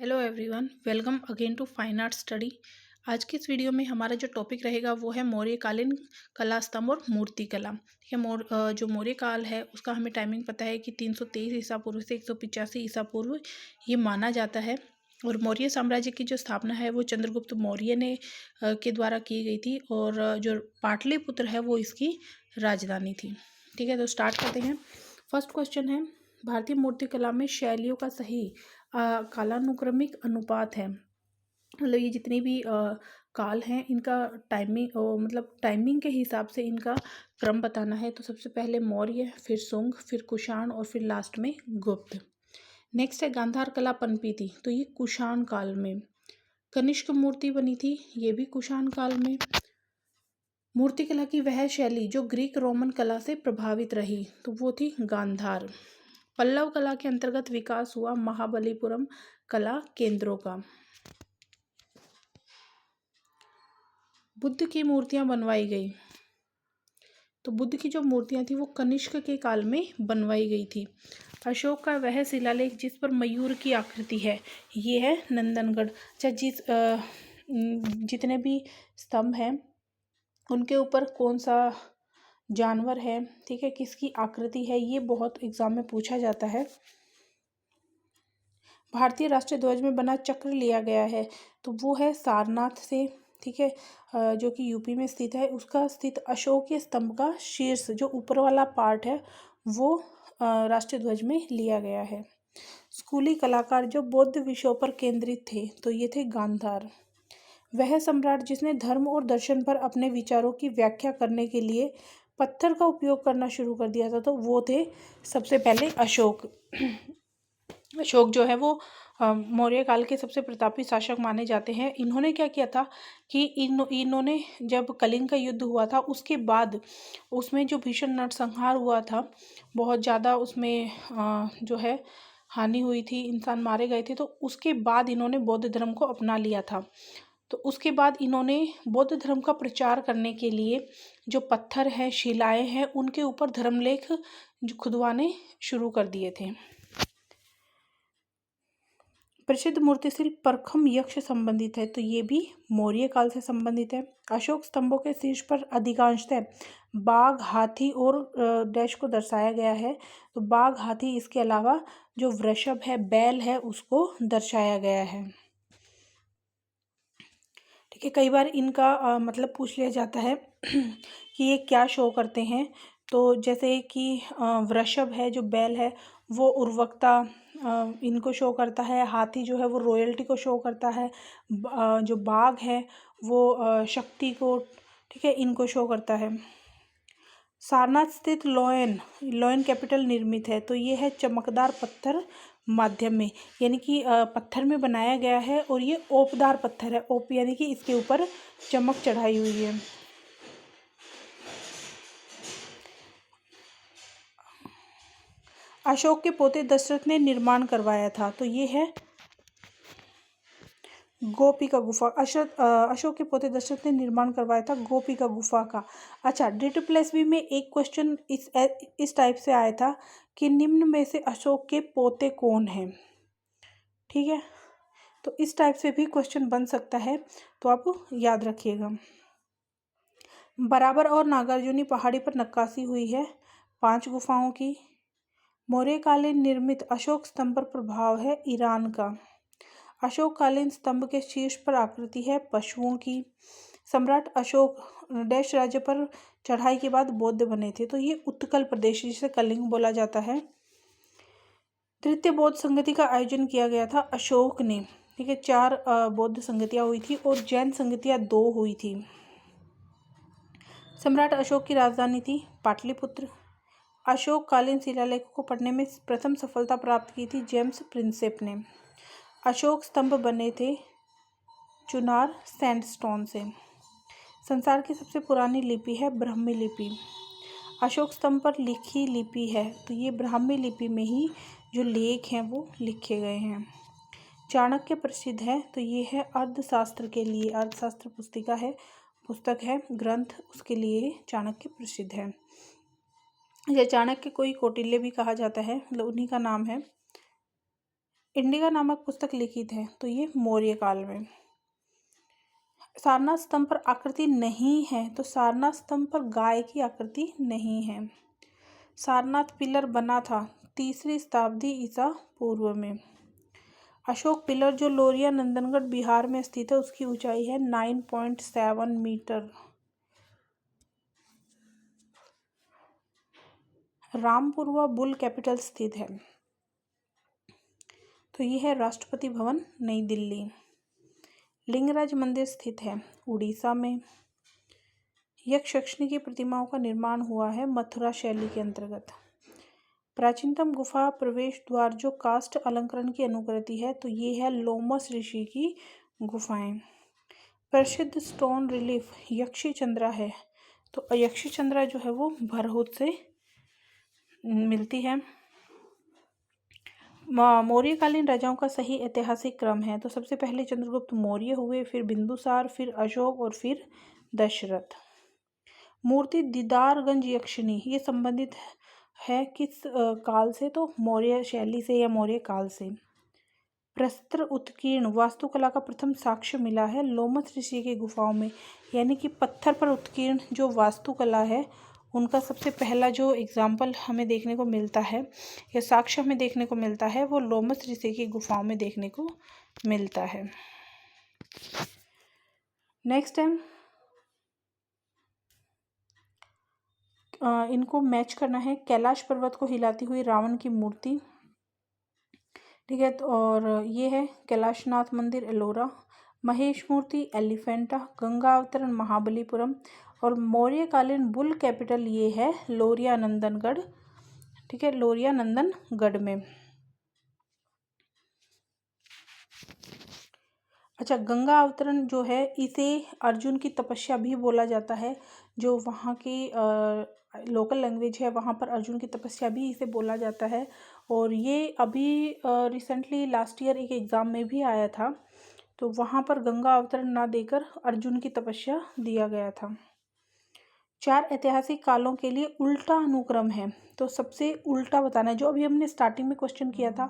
Hello everyone, welcome again to fine art study. आज की इस वीडियो में हमारा जो टॉपिक रहेगा वो है मौर्यकालीन कला स्तंभ और मूर्ति कला। ठीक है। जो मौर्य काल है उसका हमें टाइमिंग पता है कि 323 ईसा पूर्व से 185 ईसा पूर्व ये माना जाता है। और मौर्य साम्राज्य की जो स्थापना है वो चंद्रगुप्त मौर्य ने के द्वारा की गई थी और जो पाटलिपुत्र है वो इसकी राजधानी थी। ठीक है, तो स्टार्ट करते हैं। फर्स्ट क्वेश्चन है, भारतीय मूर्ति कला में शैलियों का सही कालानुक्रमिक अनुपात है। मतलब ये जितनी भी काल हैं इनका टाइमिंग मतलब टाइमिंग के हिसाब से इनका क्रम बताना है। तो सबसे पहले मौर्य, फिर सुंग, फिर कुषाण और फिर लास्ट में गुप्त। नेक्स्ट है गांधार कला पनपी थी, तो ये कुषाण काल में। कनिष्क मूर्ति बनी थी, ये भी कुषाण काल में। मूर्ति कला की वह शैली जो ग्रीक रोमन कला से प्रभावित रही, तो वो थी गांधार। पल्लव कला के अंतर्गत विकास हुआ महाबलीपुरम कला केंद्रों का। बुद्ध की मूर्तियां बनवाई गई, तो बुद्ध की जो मूर्तियां थी वो कनिष्क के काल में बनवाई गई थी। अशोक का वह शिलालेख जिस पर मयूर की आकृति है, ये है नंदनगढ़। अच्छा, जितने भी स्तंभ हैं उनके ऊपर कौन सा जानवर है, ठीक है, किसकी आकृति है, ये बहुत एग्जाम में पूछा जाता है। भारतीय राष्ट्रीय ध्वज में बना चक्र लिया गया है, तो वो है सारनाथ से। ठीक है, जो कि यूपी में स्थित है। उसका स्थित अशोकीय स्तंभ का शीर्ष जो ऊपर वाला पार्ट है वो राष्ट्रीय ध्वज में लिया गया है। स्कूली कलाकार जो बौद्ध विषयों पर केंद्रित थे, तो ये थे गांधार। वह सम्राट जिसने धर्म और दर्शन पर अपने विचारों की व्याख्या करने के लिए पत्थर का उपयोग करना शुरू कर दिया था, तो वो थे सबसे पहले अशोक। अशोक जो है वो मौर्य काल के सबसे प्रतापी शासक माने जाते हैं। इन्होंने क्या किया था कि इन्होंने जब कलिंग का युद्ध हुआ था उसके बाद उसमें जो भीषण नरसंहार हुआ था, बहुत ज़्यादा उसमें जो है हानि हुई थी, इंसान मारे गए थे। तो उसके बाद इन्होंने बौद्ध धर्म को अपना लिया था। तो उसके बाद इन्होंने बौद्ध धर्म का प्रचार करने के लिए जो पत्थर हैं, शिलाएं हैं, उनके ऊपर धर्मलेख जो खुदवाने शुरू कर दिए थे। प्रसिद्ध मूर्तिशिल्प परखम यक्ष संबंधित है, तो ये भी मौर्य काल से संबंधित है। अशोक स्तंभों के शीर्ष पर अधिकांशतः बाघ, हाथी और डैश को दर्शाया गया है। तो बाघ, हाथी, इसके अलावा जो वृषभ है, बैल है, उसको दर्शाया गया है। ठीक है, कई बार इनका मतलब पूछ लिया जाता है कि ये क्या शो करते हैं। तो जैसे कि वृषभ है, जो बैल है, वो उर्वरकता इनको शो करता है। हाथी जो है वो रॉयल्टी को शो करता है। जो बाघ है वो शक्ति को, ठीक है, इनको शो करता है। सारनाथ स्थित लोयन कैपिटल निर्मित है, तो ये है चमकदार पत्थर माध्यम में, यानी कि पत्थर में बनाया गया है और ये ओपदार पत्थर है। ओप यानी कि इसके ऊपर चमक चढ़ाई हुई है। अशोक के पोते दशरथ ने निर्माण करवाया था, तो ये है गोपी का गुफा। अशोक के पोते दशरथ ने निर्माण करवाया था गोपी का गुफा का। अच्छा, DSSB में एक क्वेश्चन इस टाइप से आया था कि निम्न में से अशोक के पोते कौन हैं। ठीक है, तो इस टाइप से भी क्वेश्चन बन सकता है, तो आप याद रखिएगा। बराबर और नागार्जुनी पहाड़ी पर नक्काशी हुई है 5 गुफाओं की। मौर्यकालीन निर्मित अशोक स्तंभ पर प्रभाव है ईरान का। अशोककालीन स्तंभ के शीर्ष पर आकृति है पशुओं की। सम्राट अशोक डैश राज्य पर चढ़ाई के बाद बौद्ध बने थे, तो ये उत्कल प्रदेश जिसे कलिंग बोला जाता है। तृतीय बौद्ध संगति का आयोजन किया गया था अशोक ने। ठीक है, 4 बौद्ध संगतियां हुई थी और जैन संगतियां 2 हुई थी। सम्राट अशोक की राजधानी थी पाटलिपुत्र। अशोककालीन शिलालेखों को पढ़ने में प्रथम सफलता प्राप्त की थी जेम्स प्रिंसेप ने। अशोक स्तंभ बने थे चुनार सैंडस्टोन से। संसार की सबसे पुरानी लिपि है ब्राह्मी लिपि। अशोक स्तंभ पर लिखी लिपि है, तो ये ब्राह्मी लिपि में ही जो लेख हैं वो लिखे गए हैं। चाणक्य प्रसिद्ध है, तो ये है अर्थशास्त्र के लिए, अर्थशास्त्र पुस्तक है ग्रंथ, उसके लिए चाणक्य प्रसिद्ध है। ये चाणक्य कोई कौटिल्य भी कहा जाता है, मतलब उन्हीं का नाम है। इंडिका नामक पुस्तक लिखित है? तो ये मौर्य काल में। सारनाथ स्तंभ पर आकृति नहीं है? तो सारनाथ स्तंभ पर गाय की आकृति नहीं है। सारनाथ पिलर बना था 3री शताब्दी ईसा पूर्व में। अशोक पिलर जो लोरिया नंदनगढ़ बिहार में स्थित है उसकी ऊंचाई है 9.7 मीटर। रामपुर व बुल कैपिटल स्थित है? तो यह है राष्ट्रपति भवन नई दिल्ली। लिंगराज मंदिर स्थित है उड़ीसा में। यक्षिणी की प्रतिमाओं का निर्माण हुआ है मथुरा शैली के अंतर्गत। प्राचीनतम गुफा प्रवेश द्वार जो काष्ठ अलंकरण की अनुकृति है तो ये है लोमस ऋषि की गुफाएं। प्रसिद्ध स्टोन रिलीफ यक्षी चंद्रा है? तो यक्षी चंद्रा जो है वो भरहुत से मिलती है। मौर्यकालीन राजाओं का सही ऐतिहासिक क्रम है? तो सबसे पहले चंद्रगुप्त मौर्य हुए, फिर बिंदुसार, फिर अशोक और फिर दशरथ। मूर्ति दीदारगंज यक्षिणी ये संबंधित है किस काल से? तो मौर्य शैली से या मौर्य काल से। प्रस्तर उत्कीर्ण वास्तुकला का प्रथम साक्ष्य मिला है लोमस ऋषि की गुफाओं में, यानी कि पत्थर पर उत्कीर्ण जो वास्तुकला है उनका सबसे पहला जो एग्जाम्पल हमें देखने को मिलता है या साक्ष्य हमें देखने को मिलता है वो लोमस ऋषि की गुफाओं में देखने को मिलता है। नेक्स्ट टाइम इनको मैच करना है। कैलाश पर्वत को हिलाती हुई रावण की मूर्ति, ठीक है। तो और ये है कैलाशनाथ मंदिर एलोरा। महेश मूर्ति एलिफेंटा। गंगा अवतरण महाबलीपुरम। और मौर्यकालीन बुल कैपिटल ये है लोरिया नंदनगढ़, ठीक है, लोरिया नंदनगढ़ में। अच्छा, गंगा अवतरण जो है इसे अर्जुन की तपस्या भी बोला जाता है। जो वहाँ की लोकल लैंग्वेज है वहाँ पर अर्जुन की तपस्या भी इसे बोला जाता है। और ये अभी रिसेंटली लास्ट ईयर एक एग्ज़ाम में भी आया था, तो वहाँ पर गंगा अवतरण ना देकर अर्जुन की तपस्या दिया गया था। 4 ऐतिहासिक कालों के लिए उल्टा अनुक्रम है, तो सबसे उल्टा बताना है जो अभी हमने स्टार्टिंग में क्वेश्चन किया था,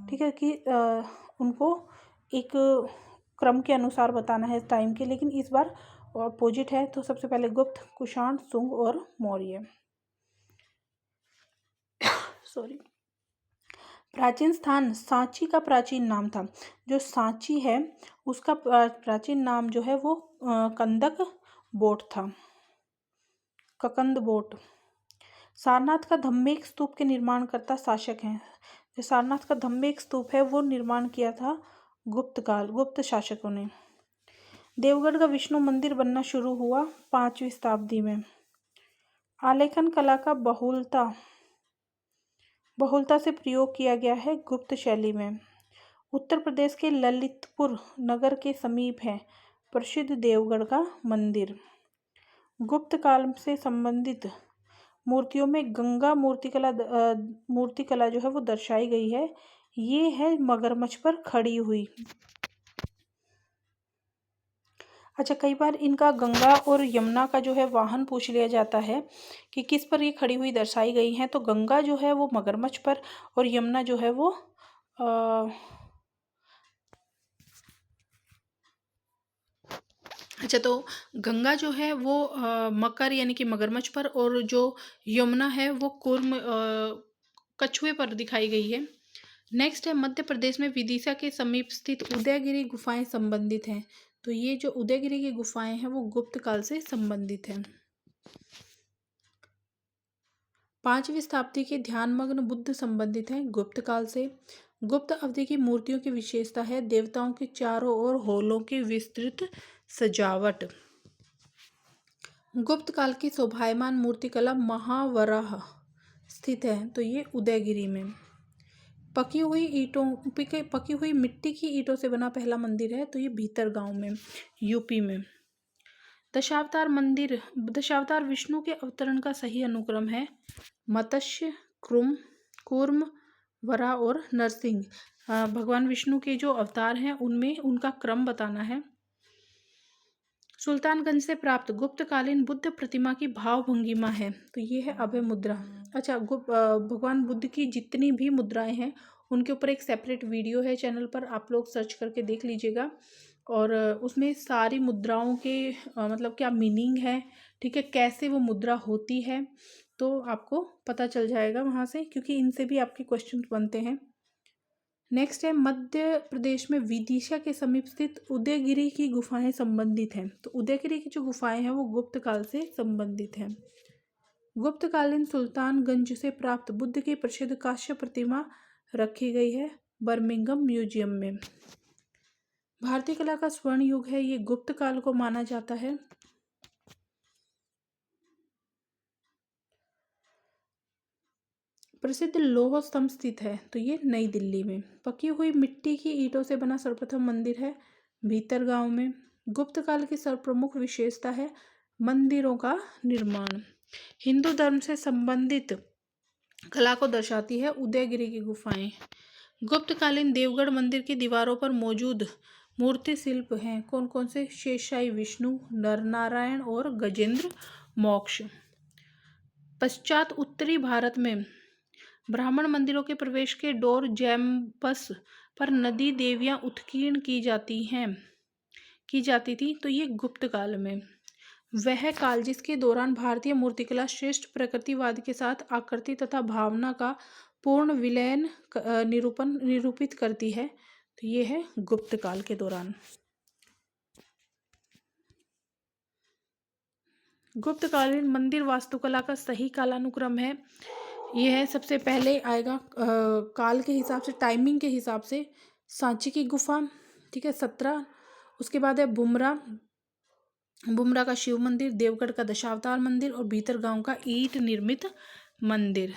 ठीक है, कि उनको एक क्रम के अनुसार बताना है टाइम के, लेकिन इस बार अपोजिट है। तो सबसे पहले गुप्त, कुषाण, शुंग और मौर्य। सॉरी। प्राचीन स्थान सांची का प्राचीन नाम था। जो सांची है उसका प्राचीन नाम जो है वो कंदक बोट था, ककंद बोट। सारनाथ का धम्मेक स्तूप के निर्माणकर्ता शासक हैं? जो सारनाथ का धम्मेक स्तूप है वो निर्माण किया था गुप्त शासकों ने। देवगढ़ का विष्णु मंदिर बनना शुरू हुआ 5वीं शताब्दी में। आलेखन कला का बहुलता से प्रयोग किया गया है गुप्त शैली में। उत्तर प्रदेश के ललितपुर नगर के समीप है प्रसिद्ध देवगढ़ का मंदिर। गुप्त काल से संबंधित मूर्तियों में गंगा मूर्तिकला जो है वो दर्शाई गई है। ये है मगरमच्छ पर खड़ी हुई। अच्छा, कई बार इनका गंगा और यमुना का जो है वाहन पूछ लिया जाता है कि किस पर ये खड़ी हुई दर्शाई गई हैं। तो गंगा जो है वो मगरमच्छ पर और यमुना जो है वो अच्छा, तो गंगा जो है वो मकर यानी कि मगरमच्छ पर और जो यमुना है वो कूर्म कछुए पर दिखाई गई है। नेक्स्ट है मध्य प्रदेश में विदिशा के समीप स्थित उदयगिरी गुफाएं संबंधित हैं। तो ये जो उदयगिरी की गुफाएं हैं वो गुप्त काल से संबंधित हैं। 5वीं शताब्दी के ध्यानमग्न बुद्ध संबंधित हैं गुप्त काल से। गुप्त अवधि की मूर्तियों की विशेषता है देवताओं के चारों ओर होलों की विस्तृत सजावट। गुप्त काल की शोभायमान मूर्तिकला महावराह स्थित है। तो ये उदयगिरी में। पकी हुई मिट्टी की ईंटों से बना पहला मंदिर है। तो ये भीतर गांव में यूपी में। दशावतार विष्णु के अवतरण का सही अनुक्रम है मत्स्य, कूर्म, वराह और नरसिंह। भगवान विष्णु के जो अवतार हैं उनमें उनका क्रम बताना है। सुल्तानगंज से प्राप्त गुप्तकालीन बुद्ध प्रतिमा की भाव भंगिमा है। तो ये है अभय मुद्रा। अच्छा, भगवान बुद्ध की जितनी भी मुद्राएं हैं उनके ऊपर एक सेपरेट वीडियो है चैनल पर, आप लोग सर्च करके देख लीजिएगा। और उसमें सारी मुद्राओं के मतलब क्या मीनिंग है, ठीक है, कैसे वो मुद्रा होती है, तो आपको पता चल जाएगा वहाँ से, क्योंकि इनसे भी आपके क्वेश्चन बनते हैं। नेक्स्ट है, मध्य प्रदेश में विदिशा के समीप स्थित उदयगिरी की गुफाएं संबंधित हैं। तो उदयगिरी की जो गुफाएं हैं वो गुप्त काल से संबंधित हैं। गुप्तकालीन सुल्तानगंज से प्राप्त बुद्ध की प्रसिद्ध कांस्य प्रतिमा रखी गई है बर्मिंघम म्यूजियम में। भारतीय कला का स्वर्ण युग है, ये गुप्त काल को माना जाता है। प्रसिद्ध लौह स्तंभ स्थित है, तो ये नई दिल्ली में। पकी हुई मिट्टी की ईंटों से बना सर्वप्रथम मंदिर है भीतरगांव में। गुप्त काल की सर्वप्रमुख विशेषता है मंदिरों का निर्माण। हिंदू धर्म से संबंधित कला को दर्शाती है उदयगिरी की गुफाएं। गुप्तकालीन देवगढ़ मंदिर की दीवारों पर मौजूद मूर्ति शिल्प हैं कौन कौन से? शेषशाही विष्णु, नरनारायण और गजेंद्र मोक्ष। पश्चात उत्तरी भारत में ब्राह्मण मंदिरों के प्रवेश के डोर जैम्पस पर नदी देवियां उत्कीर्ण की जाती थी, तो ये गुप्त काल में। वह काल जिसके दौरान भारतीय मूर्तिकला श्रेष्ठ प्रकृतिवाद के साथ आकृति तथा भावना का पूर्ण विलयन निरूपित करती है, तो ये है गुप्त काल के दौरान। गुप्तकालीन मंदिर वास्तुकला का सही कालानुक्रम है, ये है सबसे पहले आएगा काल के हिसाब से, टाइमिंग के हिसाब से सांची की गुफा, ठीक है 17। उसके बाद है बुमरा का शिव मंदिर, देवगढ़ का दशावतार मंदिर और भीतरगांव का ईंट निर्मित मंदिर।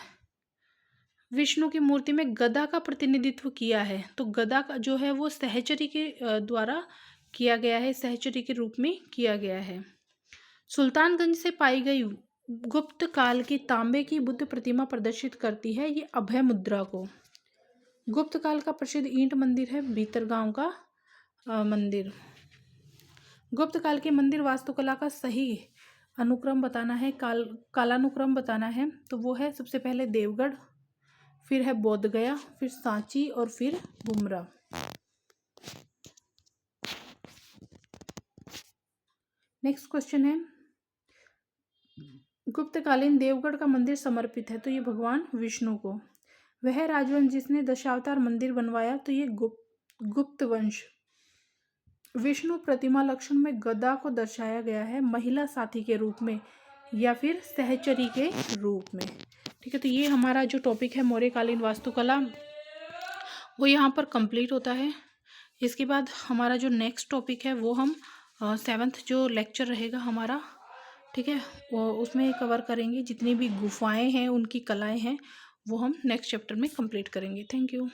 विष्णु की मूर्ति में गदा का प्रतिनिधित्व किया है, तो गदा का जो है वो सहचरी के द्वारा किया गया है, सहचरी के रूप में किया गया है। सुल्तानगंज से पाई गई गुप्त काल की तांबे की बुद्ध प्रतिमा प्रदर्शित करती है ये अभय मुद्रा को। गुप्त काल का प्रसिद्ध ईंट मंदिर है भीतरगांव का मंदिर। गुप्त काल के मंदिर वास्तुकला का सही अनुक्रम बताना है, कालानुक्रम बताना है, तो वो है सबसे पहले देवगढ़, फिर है बोध गया, फिर सांची और फिर बुमरा। नेक्स्ट क्वेश्चन है, गुप्तकालीन देवगढ़ का मंदिर समर्पित है, तो ये भगवान विष्णु को। वह राजवंश जिसने दशावतार मंदिर बनवाया, तो ये गुप्त वंश। विष्णु प्रतिमा लक्षण में गदा को दर्शाया गया है महिला साथी के रूप में या फिर सहचरी के रूप में, ठीक है। तो ये हमारा जो टॉपिक है मौर्यकालीन वास्तुकला वो यहाँ पर कंप्लीट होता है। इसके बाद हमारा जो नेक्स्ट टॉपिक है वो हम 7th जो लेक्चर रहेगा हमारा, ठीक है, वो उसमें कवर करेंगे। जितनी भी गुफाएं हैं उनकी कलाएं हैं वो हम नेक्स्ट चैप्टर में कंप्लीट करेंगे। Thank you.